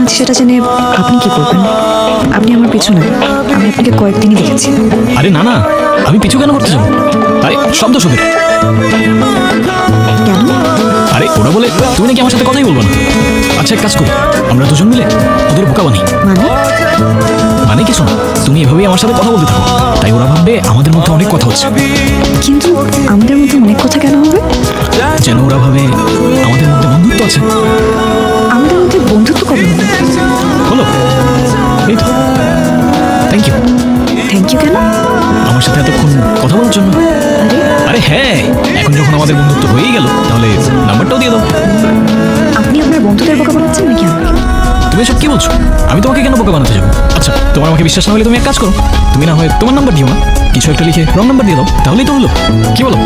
আছি সেটা জেনে আপনি কি করবেন? আপনি আমার পিছু নেন, আমি আপনাকে কয়েকদিনই দেখেছি। আরে না না, আমি পিছু কেন করতে যাবো? আরে শব্দ শোধে। কেন? আরে ওরা বলে তুমি নাকি আমার সাথে কথাই বলবো না। আচ্ছা এক কাজ করি, আমরা দুজন মিলে ওদের বোকা বানাই। মানে? মানে কিছু না, তুমি এভাবেই আমার সাথে কথা বলতে থাকো, তাই ওরা ভাববে আমাদের মধ্যে অনেক কথা হচ্ছে। কিন্তু আমাদের মধ্যে অনেক কথা কেন হবে? যেন ওরা ভাবে আমাদের মধ্যে বন্ধুত্ব আছে। আমাদের মধ্যে বন্ধুত্ব কবে হবে? হলো, এই তো। Thank you. থ্যাংক ইউ কেন? আমার সাথে এতক্ষণ কথা বলার জন্য। আরে আরে হ্যাঁ, এখন যখন আমাদের বন্ধুত্ব হয়েই গেল তাহলে নাম্বারটাও দিয়ে দাও। আপনি আপনার বন্ধুদের বোকা বানাচ্ছেন নাকি আমাকে? তুমি এসব কি বলছো? আমি তোমাকে কেন বোকা বানাতে যাবো? আচ্ছা তোমার আমাকে বিশ্বাস না হলে তুমি এক কাজ করো, তুমি না হয় তোমার নাম্বার দিও না, কিছু একটা লিখে রং নাম্বার দিয়ে দাও, তাহলেই তো হলো। কি বলো?